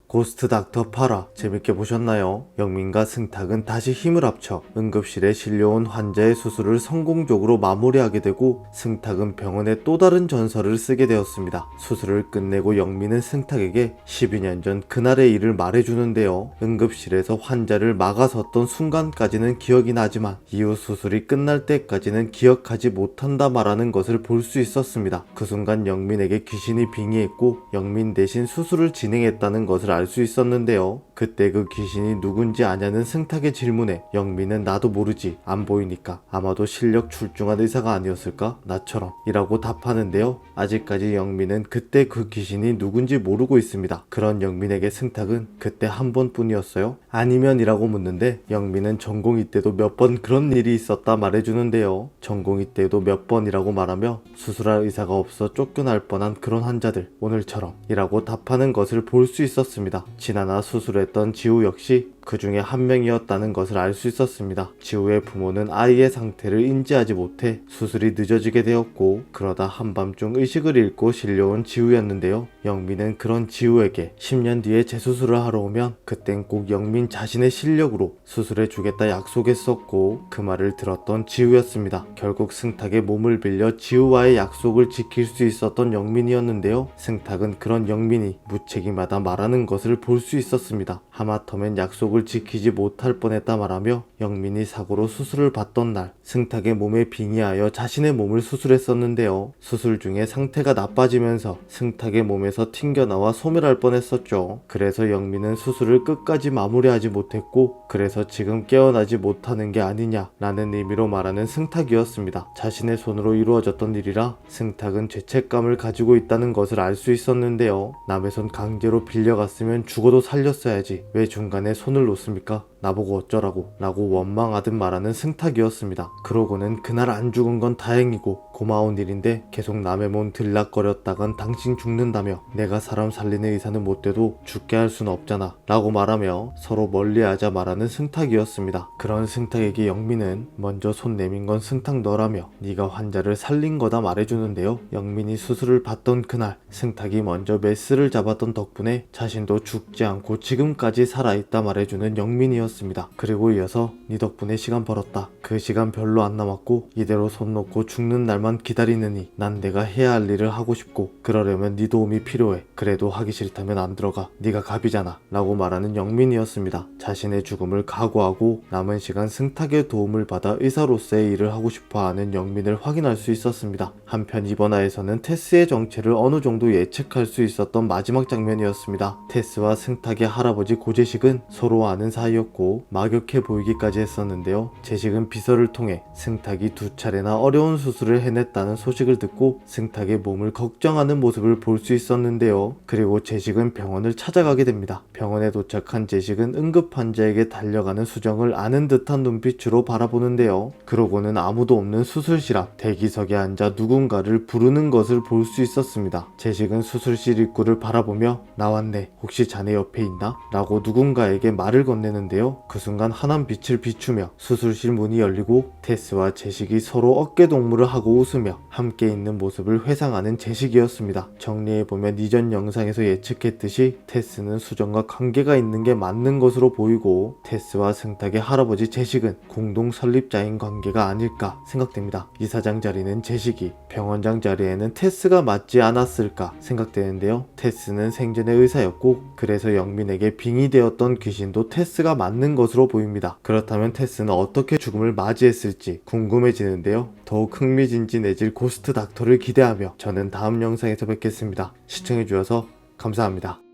고스트 닥터 8화 재밌게 보셨나요? 영민과 승탁은 다시 힘을 합쳐 응급실에 실려온 환자의 수술을 성공적으로 마무리하게 되고, 승탁은 병원에 또 다른 전설을 쓰게 되었습니다. 수술을 끝내고 영민은 승탁에게 12년 전 그날의 일을 말해주는데요. 응급실에서 환자를 막아섰던 순간까지는 기억이 나지만 이후 수술이 끝날 때까지는 기억하지 못한다 말하는 것을 볼 수 있었습니다. 그 순간 영민에게 귀신이 빙의했고 영민 대신 수술을 진행했다는 것을 알 수 있었는데요. 그때 그 귀신이 누군지 아냐는 승탁의 질문에 영민은 나도 모르지, 안 보이니까 아마도 실력 출중한 의사가 아니었을까? 나처럼 이라고 답하는데요. 아직까지 영민은 그때 그 귀신이 누군지 모르고 있습니다. 그런 영민에게 승탁은 그때 한 번뿐이었어요? 아니면 이라고 묻는데, 영민은 전공의 때도 몇 번 그런 일이 있었다 말해주는데요. 전공의 때도 몇 번이라고 말하며 수술할 의사가 없어 쫓겨날 뻔한 그런 환자들, 오늘처럼 이라고 답하는 것을 볼 수 있었습니다. 지나나 수술했던 지우 역시 그 중에 한 명이었다는 것을 알 수 있었습니다. 지우의 부모는 아이의 상태를 인지하지 못해 수술이 늦어지게 되었고, 그러다 한밤중 의식을 잃고 실려온 지우였는데요. 영민은 그런 지우에게 10년 뒤에 재수술을 하러 오면 그땐 꼭 영민 자신의 실력으로 수술해 주겠다 약속했었고, 그 말을 들었던 지우였습니다. 결국 승탁의 몸을 빌려 지우와의 약속을 지킬 수 있었던 영민이었는데요. 승탁은 그런 영민이 무책임하다 말하는 것을 볼 수 있었습니다. 하마터면 약속을 지키지 못할 뻔했다 말하며 영민이 사고로 수술을 받던 날 승탁의 몸에 빙의하여 자신의 몸을 수술했었는데요. 수술 중에 상태가 나빠지면서 승탁의 몸에서 튕겨나와 소멸할 뻔했었죠. 그래서 영민은 수술을 끝까지 마무리하지 못했고, 그래서 지금 깨어나지 못하는 게 아니냐 라는 의미로 말하는 승탁이었습니다. 자신의 손으로 이루어졌던 일이라 승탁은 죄책감을 가지고 있다는 것을 알 수 있었는데요. 남의 손 강제로 빌려갔으면 죽어도 살렸어야지 왜 중간에 손을 놓습니까? 나보고 어쩌라고 라고 원망하듯 말하는 승탁이었습니다. 그러고는 그날 안 죽은 건 다행이고 고마운 일인데 계속 남의 몸 들락거렸다간 당신 죽는다며 내가 사람 살리는 의사는 못 돼도 죽게 할 수는 없잖아 라고 말하며 서로 멀리하자 말하는 승탁이었습니다. 그런 승탁에게 영민은 먼저 손 내민 건 승탁 너라며 네가 환자를 살린 거다 말해주는데요. 영민이 수술을 받던 그날 승탁이 먼저 메스를 잡았던 덕분에 자신도 죽지 않고 지금까지 살아있다 말해주는 영민이었습니다. 그리고 이어서 네 덕분에 시간 벌었다. 그 시간 별로 안 남았고 이대로 손 놓고 죽는 날만 기다리느니 난 내가 해야 할 일을 하고 싶고 그러려면 네 도움이 필요해. 그래도 하기 싫다면 안 들어가. 네가 갑이잖아 라고 말하는 영민이었습니다. 자신의 죽음을 각오하고 남은 시간 승탁의 도움을 받아 의사로서의 일을 하고 싶어하는 영민을 확인할 수 있었습니다. 한편 이번 화에서는 테스의 정체를 어느 정도 예측할 수 있었던 마지막 장면이었습니다. 테스와 승탁의 할아버지 고재식은 서로 아는 사이였고 막역해 보이기까지 했었는데요. 재식은 비서를 통해 승탁이 2차례나 어려운 수술을 해냈다는 소식을 듣고 승탁의 몸을 걱정하는 모습을 볼 수 있었는데요. 그리고 재식은 병원을 찾아가게 됩니다. 병원에 도착한 재식은 응급 환자에게 달려가는 수정을 아는 듯한 눈빛으로 바라보는데요. 그러고는 아무도 없는 수술실 앞 대기석에 앉아 누군가를 부르는 것을 볼 수 있었습니다. 재식은 수술실 입구를 바라보며 나왔네, 혹시 자네 옆에 있나? 라고 누군가에게 말을 건네는데요. 그 순간 환한 빛을 비추며 수술실 문이 열리고 테스와 재식이 서로 어깨동무를 하고 웃으며 함께 있는 모습을 회상하는 재식이었습니다. 정리해보면 이전 영상에서 예측했듯이 테스는 수정과 관계가 있는 게 맞는 것으로 보이고 테스와 승탁의 할아버지 재식은 공동 설립자인 관계가 아닐까 생각됩니다. 이사장 자리는 재식이, 병원장 자리에는 테스가 맞지 않았을까 생각되는데요. 테스는 생전의 의사였고 그래서 영민에게 빙의되었던 귀신도 테스가 맞는 것으로 보입니다. 그렇다면 테스는 어떻게 죽음을 맞이했을지 궁금해지는데요. 더욱 흥미진진해질 고스트 닥터를 기대하며 저는 다음 영상에서 뵙겠습니다. 시청해주셔서 감사합니다.